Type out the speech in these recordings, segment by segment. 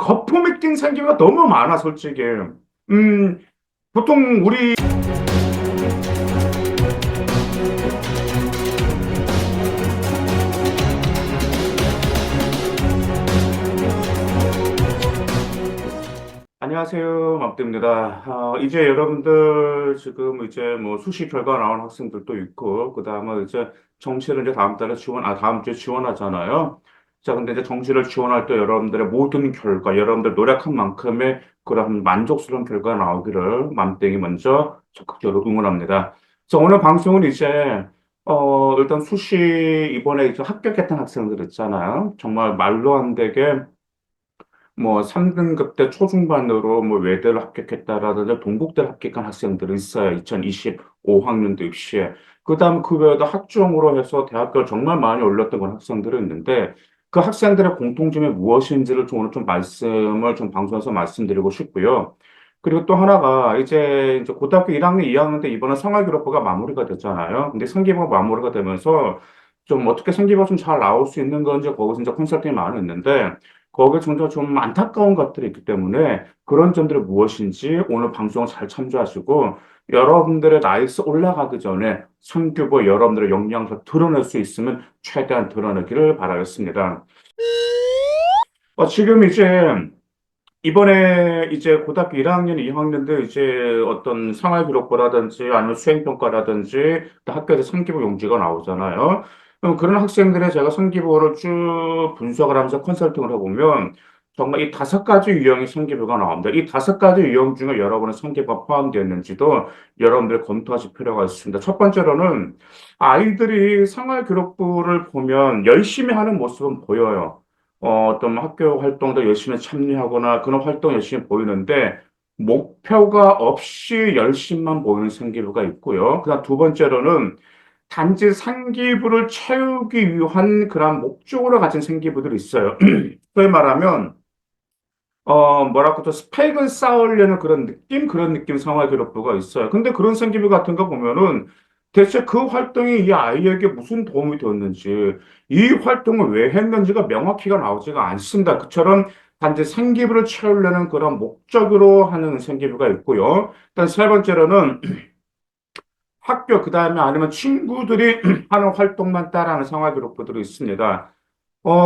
거품이 낀 생기가 너무 많아, 솔직히. 보통 우리 안녕하세요, 맘때입니다. 이제 여러분들 지금 이제 뭐 수시 결과 나온 학생들도 있고, 그 다음에 이제 정시를 이제 다음 달에 다음 주에 지원하잖아요. 자, 근데 이제 정시를 지원할 때 여러분들의 모든 결과, 여러분들 노력한 만큼의 그런 만족스러운 결과가 나오기를 맘땡이 먼저 적극적으로 응원합니다. 자, 오늘 방송은 이제, 일단 수시 이번에 이제 합격했던 학생들 있잖아요. 정말 말로 안 되게 뭐 3등급 때 초중반으로 뭐 외대를 합격했다라든지 동국대를 합격한 학생들이 있어요. 2025학년도 입시에. 그다음 그 외에도 학종으로 해서 대학교를 정말 많이 올렸던 그런 학생들이 있는데 그 학생들의 공통점이 무엇인지를 좀 오늘 좀 말씀을 좀 방송에서 말씀드리고 싶고요. 그리고 또 하나가 이제 고등학교 1학년, 2학년 때 이번에 생활기록부가 마무리가 됐잖아요. 근데 생기부가 마무리가 되면서 좀 어떻게 생기부가 좀 잘 나올 수 있는 건지 거기서 이제 컨설팅이 많이 있는데 거기에 종종 좀 안타까운 것들이 있기 때문에 그런 점들이 무엇인지 오늘 방송 잘 참조하시고 여러분들의 나이스 올라가기 전에 성교부 여러분들의 역량을 드러낼 수 있으면 최대한 드러내기를 바라겠습니다. 지금 이제 이번에 이제 고등학교 1학년, 2학년들 이제 어떤 생활기록부라든지 아니면 수행평가라든지 또 학교에서 성기부 용지가 나오잖아요. 그럼 그런 학생들의 제가 성기부를 쭉 분석을 하면서 컨설팅을 해보면 정말 이 5가지 유형의 성기부가 나옵니다. 이 5가지 유형 중에 여러분의 성기부가 포함되어 있는지도 여러분들 검토하실 필요가 있습니다. 첫 번째로는 아이들이 생활기록부를 보면 열심히 하는 모습은 보여요. 어떤 학교 활동도 열심히 참여하거나 그런 활동 열심히 보이는데 목표가 없이 열심만 보이는 생기부가 있고요. 그다음 두 번째로는 단지 생기부를 채우기 위한 그런 목적으로 가진 생기부들이 있어요. 소위 말하면 뭐랄까 또 스펙을 쌓으려는 그런 느낌 생활 기록부가 있어요. 근데 그런 생기부 같은 거 보면은 대체 그 활동이 이 아이에게 무슨 도움이 되었는지, 이 활동을 왜 했는지가 명확히가 나오지가 않습니다. 그처럼 단지 생기부를 채우려는 그런 목적으로 하는 생기부가 있고요. 일단 세 번째로는 학교, 그 다음에 아니면 친구들이 하는 활동만 따라하는 생활 기록부들이 있습니다.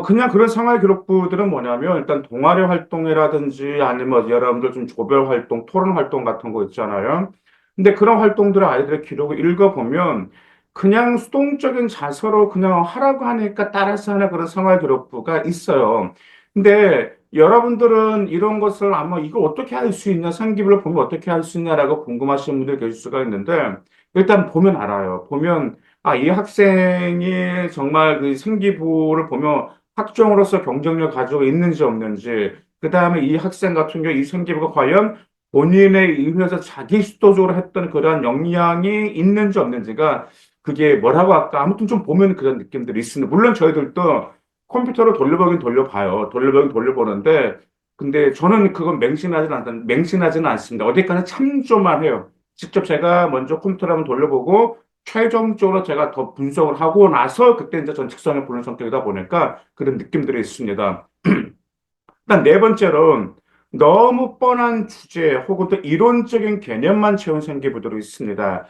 그냥 그런 생활 기록부들은 뭐냐면, 일단 동아리 활동이라든지 아니면 뭐 여러분들 좀 조별 활동, 토론 활동 같은 거 있잖아요. 근데 그런 활동들을 아이들의 기록을 읽어보면, 그냥 수동적인 자세로 그냥 하라고 하니까 따라서 하는 그런 생활 기록부가 있어요. 근데 여러분들은 이런 것을 아마 이거 어떻게 할 수 있냐, 생기부를 보면 어떻게 할 수 있냐라고 궁금하신 분들 계실 수가 있는데, 일단 보면 알아요. 보면 이 학생이 정말 그 생기부를 보면 학종으로서 경쟁력 가지고 있는지 없는지, 그 다음에 이 학생 같은 경우 이 생기부가 과연 본인에 의해서 자기 주도적으로 했던 그러한 역량이 있는지 없는지가 그게 뭐라고 할까? 아무튼 좀 보면 그런 느낌들이 있습니다. 물론 저희들도 컴퓨터로 돌려보긴 돌려봐요. 돌려보긴 돌려보는데, 근데 저는 그건 맹신하지는 않습니다. 어디까지 참조만 해요. 직접 제가 먼저 컴퓨터를 한번 돌려보고 최종적으로 제가 더 분석을 하고 나서 그때 이제 전 직성에 보는 성격이다 보니까 그런 느낌들이 있습니다. 일단 네 번째로 너무 뻔한 주제 혹은 또 이론적인 개념만 채운 생기부들이 있습니다.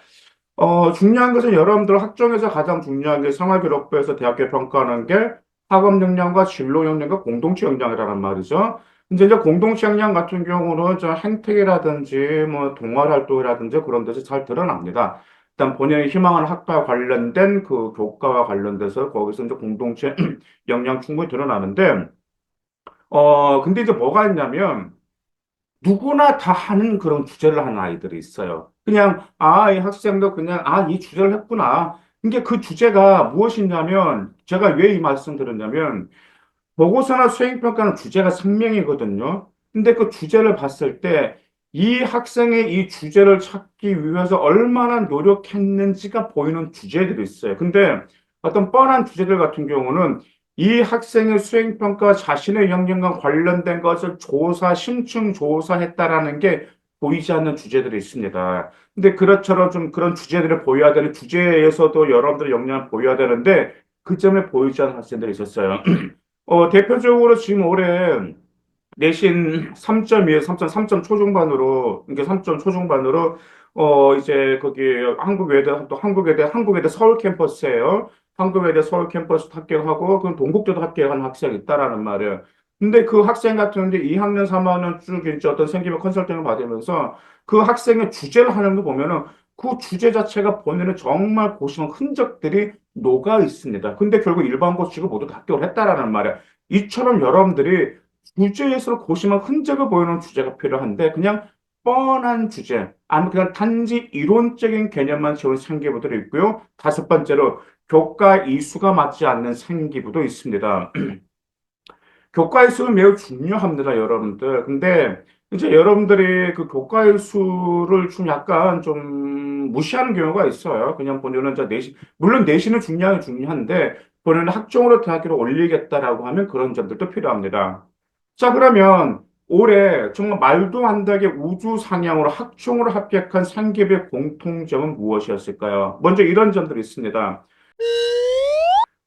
중요한 것은 여러분들 학종에서 가장 중요한 게 생활기록부에서 대학교 평가하는 게 학업 역량과 진로 역량과 공동체 역량이라는 말이죠. 이제 공동체 역량 같은 경우는 저 행택이라든지 뭐 동아리 활동이라든지 그런 데서 잘 드러납니다. 일단 본인이 희망하는 학과와 관련된 그 교과와 관련돼서 거기서 이제 공동체 역량 충분히 드러나는데, 근데 이제 뭐가 있냐면 누구나 다 하는 그런 주제를 하는 아이들이 있어요. 그냥, 이 학생도 그냥, 이 주제를 했구나. 이게 그 주제가 무엇이냐면, 제가 왜 이 말씀 드렸냐면, 보고서나 수행평가는 주제가 생명이거든요. 근데 그 주제를 봤을 때, 이 학생의 이 주제를 찾기 위해서 얼마나 노력했는지가 보이는 주제들이 있어요. 근데 어떤 뻔한 주제들 같은 경우는 이 학생의 수행평가 자신의 역량과 관련된 것을 심층 조사했다라는 게 보이지 않는 주제들이 있습니다. 근데 그렇처럼 좀 그런 주제들을 보여야 되는 주제에서도 여러분들의 역량을 보여야 되는데 그 점에 보이지 않는 학생들이 있었어요. 대표적으로 지금 올해 내신 3.2에서 3.3점 초중반으로, 이게 3점 초중반으로, 이제 거기 한국외대, 또 한국외대 서울 캠퍼스예요. 한국외대 서울 캠퍼스 합격하고, 그럼 동국대도 합격한 학생이 있다라는 말이에요. 근데 그 학생 같은 데 2학년, 3학년 쭉 이제 어떤 생기부 컨설팅을 받으면서 그 학생의 주제를 하는 거 보면은 그 주제 자체가 본인은 정말 고심한 흔적들이 녹아 있습니다. 근데 결국 일반고 치고 모두 다 합격을 했다라는 말이에요. 이처럼 여러분들이 주제에서 고심한 흔적을 보이는 주제가 필요한데 그냥 뻔한 주제, 아니면 그냥 단지 이론적인 개념만 채운 생기부들이 있고요. 다섯 번째로 교과 이수가 맞지 않는 생기부도 있습니다. 교과 일수는 매우 중요합니다, 여러분들. 근데 이제 여러분들이 그 교과 일수를 좀 약간 좀 무시하는 경우가 있어요. 그냥 본인은 저 내신, 물론 내신은 중요한데 본인은 학종으로 대학교를 올리겠다라고 하면 그런 점들도 필요합니다. 자, 그러면 올해 정말 말도 안 되게 우주 상향으로 학종으로 합격한 상급의 공통점은 무엇이었을까요? 먼저 이런 점들이 있습니다.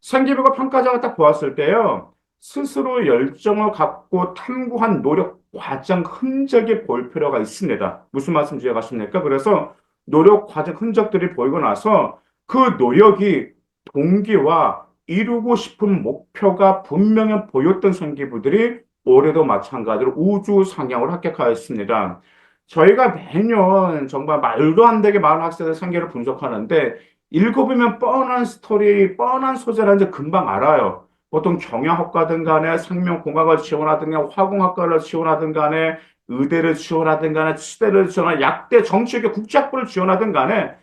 생기부가 평가자가 딱 보았을 때요, 스스로 열정을 갖고 탐구한 노력 과정 흔적이 보일 필요가 있습니다. 무슨 말씀인지 이해가십니까? 그래서 노력 과정 흔적들이 보이고 나서 그 노력이 동기와 이루고 싶은 목표가 분명히 보였던 생기부들이 올해도 마찬가지로 우주 상향으로 합격하였습니다. 저희가 매년 정말 말도 안 되게 많은 학생들 생계를 분석하는데 읽어보면 뻔한 스토리, 뻔한 소재라는 게 금방 알아요. 보통 경영학과든 간에 생명공학을 지원하든 간에 화공학과를 지원하든 간에 의대를 지원하든 간에 치대를 지원하든 약대 정치계 국제학부를 지원하든 간에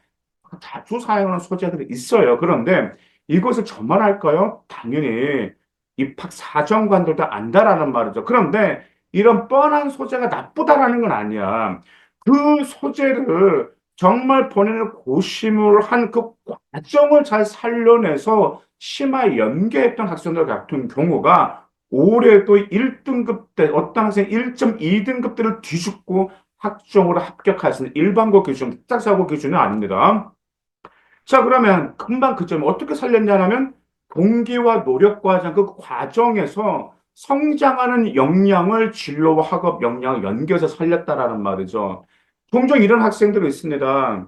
자주 사용하는 소재들이 있어요. 그런데 이것을 저만 할까요? 당연히 입학 사정관들도 안다라는 말이죠. 그런데 이런 뻔한 소재가 나쁘다라는 건 아니야. 그 소재를 정말 본인의 고심을 한 그 과정을 잘 살려내서 심화에 연계했던 학생들 같은 경우가 올해도 1등급 때 어떤 학생 1.2등급들을 뒤집고 학종으로 합격할 수 있는 일반고 기준, 특작사고 기준은 아닙니다. 자, 그러면 금방 그 점을 어떻게 살렸냐면 동기와 노력 과정, 그 과정에서 성장하는 역량을 진로와 학업 역량을 연계해서 살렸다라는 말이죠. 종종 이런 학생들이 있습니다.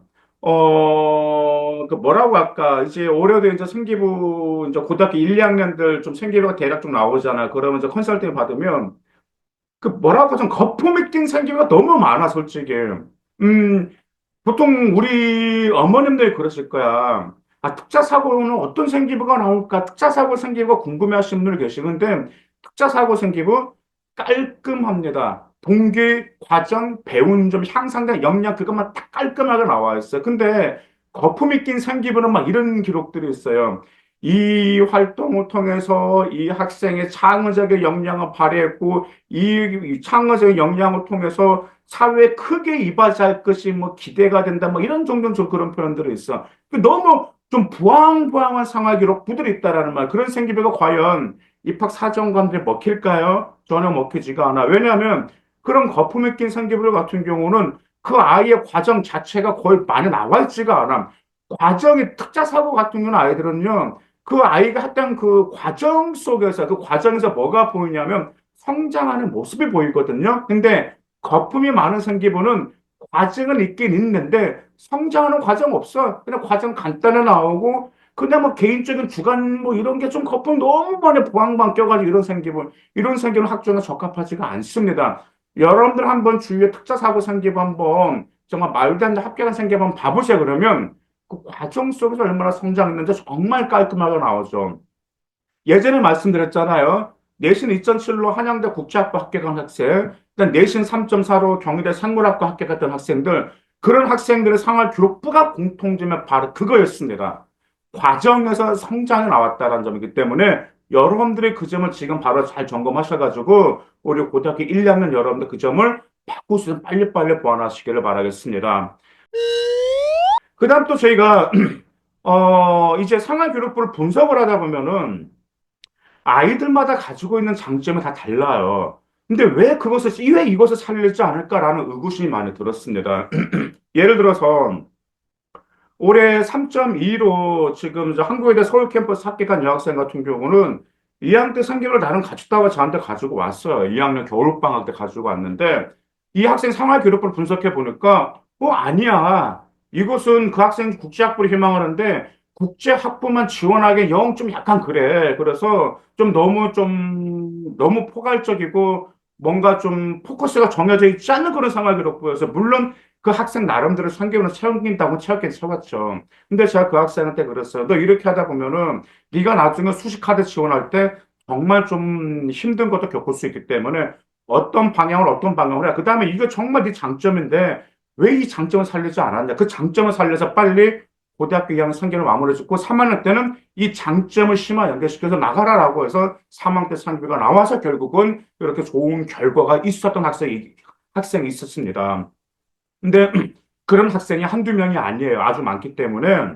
그 뭐라고 할까? 이제 올해도 이제 생기부, 이제 고등학교 1, 2학년들 좀 생기부가 대략 좀 나오잖아. 그러면 이제 컨설팅 받으면 그 뭐라고 좀 거품이 낀 생기부가 너무 많아, 솔직히. 음, 보통 우리 어머님들이 그러실 거야. 아, 특자 사고는 어떤 생기부가 나올까? 특자 사고 생기부가 궁금해하시는 분들 계시는데, 특자 사고 생기부 깔끔합니다. 동기, 과정, 배운 점, 향상된 역량, 그것만 딱 깔끔하게 나와 있어요. 근데 거품이 낀 생기부는 막 이런 기록들이 있어요. 이 활동을 통해서 이 학생의 창의적인 역량을 발휘했고, 이 창의적인 역량을 통해서 사회에 크게 이바지할 것이 뭐 기대가 된다 뭐 이런 종종 좀 그런 표현들이 있어. 너무 좀 부황부황한 생활 기록부들이 있다라는 말. 그런 생기부가 과연 입학 사정관들이 먹힐까요? 전혀 먹히지가 않아. 왜냐하면 그런 거품이 낀 생기부 같은 경우는 그 아이의 과정 자체가 거의 많이 나와 있지가 않아. 과정이 특자 사고 같은 경우는 아이들은요. 그 아이가 했던 그 과정 속에서 그 과정에서 뭐가 보이냐면 성장하는 모습이 보이거든요. 근데 거품이 많은 생기부는 과정은 있긴 있는데 성장하는 과정 없어. 그냥 과정 간단히 나오고 그냥 뭐 개인적인 주관 뭐 이런 게 좀 거품 너무 많이 부항만 껴가지고 이런 생기부는 학종에 적합하지가 않습니다. 여러분들 한번 주위에 특자 사고 생기부 한번 정말 말도 안 되는 합격한 생기부 한번 봐보세요. 그러면 그 과정 속에서 얼마나 성장했는지 정말 깔끔하게 나오죠. 예전에 말씀드렸잖아요. 내신 2.7로 한양대 국제학부 합격한 학생, 그다음 내신 3.4로 경희대 생물학과 합격했던 학생들, 그런 학생들의 생활 기록부가 공통점이 바로 그거였습니다. 과정에서 성장이 나왔다는 점이기 때문에 여러분들이 그 점을 지금 바로 잘 점검하셔가지고 우리 고등학교 1, 2학년 여러분들 그 점을 바꿀 수 있는 빨리빨리 보완하시기를 바라겠습니다. 그다음 또 저희가 이제 생활 기록부를 분석을 하다 보면은 아이들마다 가지고 있는 장점이 다 달라요. 근데 왜 이것을 살리지 않을까라는 의구심이 많이 들었습니다. 예를 들어서, 올해 3.2로 지금 저 한국외대 서울 캠퍼스 합격한 여학생 같은 경우는 2학년 때 생기를 나는 가졌다가 저한테 가지고 왔어요. 2학년 겨울방학 때 가지고 왔는데 이 학생 생활기록부를 분석해 보니까 아니야. 이것은 그 학생 국제학부를 희망하는데 국제학부만 지원하기엔 영 좀 약간 그래. 그래서 너무 포괄적이고 뭔가 좀 포커스가 정해져 있지 않는 그런 생활기록부여서 물론 그 학생 나름대로 성격을 채운다고 채웠긴 채웠죠. 근데 제가 그 학생한테 그랬어요. 너 이렇게 하다 보면은 네가 나중에 수시카드 지원할 때 정말 좀 힘든 것도 겪을 수 있기 때문에 어떤 방향으로 해. 그다음에 이거 정말 네 장점인데 왜 이 장점을 살리지 않았냐. 그 장점을 살려서 빨리 고등학교 2학년 상기를 마무리 짓고 3학년 때는 이 장점을 심화 연계시켜서 나가라라고 해서 3학년 때 상비가 나와서 결국은 이렇게 좋은 결과가 있었던 학생이 있었습니다. 근데 그런 학생이 한두 명이 아니에요. 아주 많기 때문에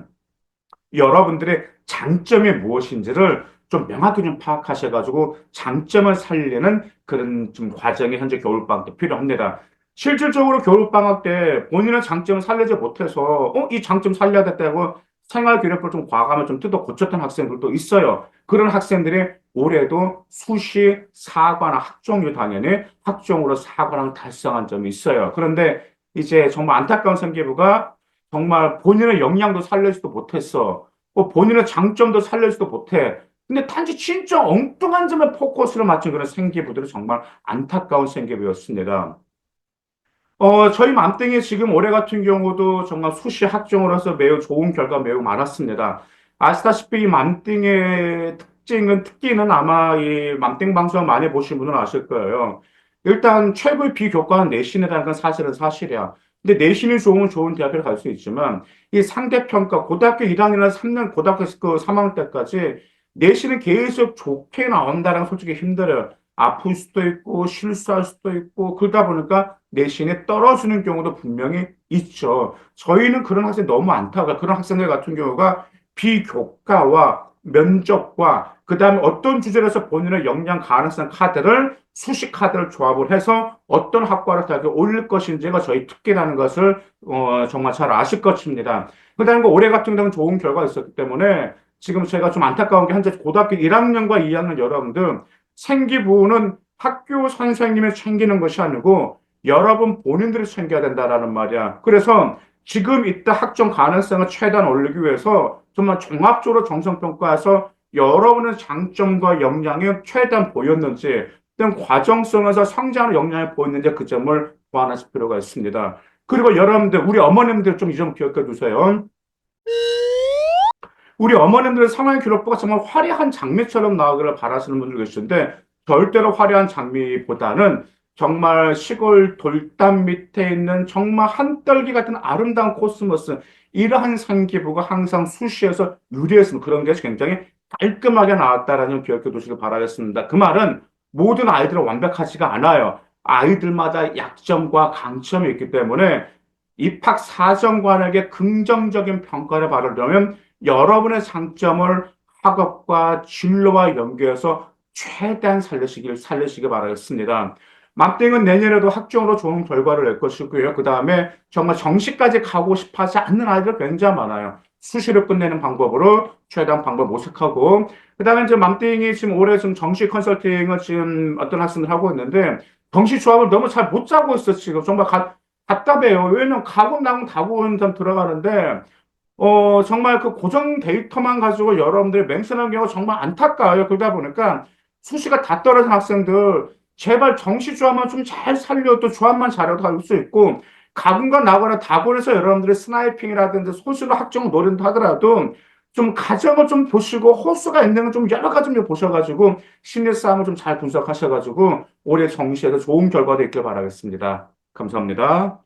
여러분들의 장점이 무엇인지를 좀 명확히 좀 파악하셔가지고 장점을 살리는 그런 좀 과정이 현재 겨울방학 때 필요합니다. 실질적으로 겨울방학 때 본인의 장점을 살리지 못해서 이 장점 살려야겠다고 생활기록부를 좀 과감히 좀 뜯어 고쳤던 학생들도 있어요. 그런 학생들이 올해도 수시 사과나 학종류 당연히 학종으로 사과랑 달성한 점이 있어요. 그런데 이제 정말 안타까운 생기부가 정말 본인의 역량도 살리지도 못했어. 본인의 장점도 살리지도 못해. 근데 단지 진짜 엉뚱한 점에 포커스를 맞춘 그런 생기부들이 정말 안타까운 생기부였습니다. 저희 맘땡이 지금 올해 같은 경우도 정말 수시 학종으로서 매우 좋은 결과 매우 많았습니다. 아시다시피 이 맘땡의 특기는 아마 이 맘땡 방송 많이 보신 분은 아실 거예요. 일단 최고의 비교과는 내신이라는 건 사실은 사실이야. 근데 내신이 좋으면 좋은 대학을 갈 수 있지만 이 상대평가 고등학교 1학년이나 3년 고등학교 그 3학년 때까지 내신은 계속 좋게 나온다는 건 솔직히 힘들어요. 아플 수도 있고 실수할 수도 있고 그러다 보니까 내신이 떨어지는 경우도 분명히 있죠. 저희는 그런 학생 너무 많다가 그런 학생들 같은 경우가 비교과와 면접과 그다음에 어떤 주제에서 본인의 역량 가능성 카드를 수식 카드를 조합을 해서 어떤 학과를 대학에 올릴 것인지가 저희 특기라는 것을 정말 잘 아실 것입니다. 그다음에 올해 같은 경우는 좋은 결과가 있었기 때문에 지금 제가 좀 안타까운 게 현재 고등학교 1학년과 2학년 여러분들 생기부는 학교 선생님이 챙기는 것이 아니고 여러분 본인들이 챙겨야 된다라는 말이야. 그래서 지금 이때 학점 가능성을 최대한 올리기 위해서 정말 종합적으로 정성평가해서 여러분의 장점과 역량이 최대한 보였는지 또는 과정성에서 성장하는 역량이 보였는지 그 점을 보완하실 필요가 있습니다. 그리고 여러분들, 우리 어머님들 좀 이 점 기억해 두세요. 우리 어머님들의 상황 기록부가 정말 화려한 장미처럼 나오기를 바라시는 분들 계시는데 절대로 화려한 장미보다는 정말 시골 돌담 밑에 있는 정말 한떨기 같은 아름다운 코스모스 이러한 상기부가 항상 수시에서 유리했으면 그런 게 굉장히 깔끔하게 나왔다라는 기억해 두시길 바라겠습니다. 그 말은 모든 아이들은 완벽하지가 않아요. 아이들마다 약점과 강점이 있기 때문에 입학 사정관에게 긍정적인 평가를 받으려면 여러분의 장점을 학업과 진로와 연계해서 최대한 살리시기 바라겠습니다. 맘땡은 내년에도 학종으로 좋은 결과를 낼 것이고요. 그 다음에 정말 정시까지 가고 싶어 하지 않는 아이들 굉장히 많아요. 수시를 끝내는 방법으로 최대한 방법 모색하고, 그 다음에 이제 맘땡이 지금 올해 좀 정시 컨설팅을 지금 어떤 학생들 하고 있는데, 정시 조합을 너무 잘 못 짜고 있어, 지금. 정말 답답해요. 왜냐면 가고 나면 다고 좀 들어가는데, 정말 그 고정 데이터만 가지고 여러분들이 맹신하는 경우가 정말 안타까워요. 그러다 보니까 수시가 다 떨어진 학생들, 제발 정시 조합만 좀 잘 살려도 조합만 잘해도 할 수 있고, 가군과 나거나 다곤에서 여러분들이 스나이핑이라든지 소수로 학점 노린다 하더라도 좀 가정을 좀 보시고 호수가 있는 건 좀 여러 가지 좀 보셔가지고 심리 싸움을 좀 잘 분석하셔가지고 올해 정시에서 좋은 결과도 있길 바라겠습니다. 감사합니다.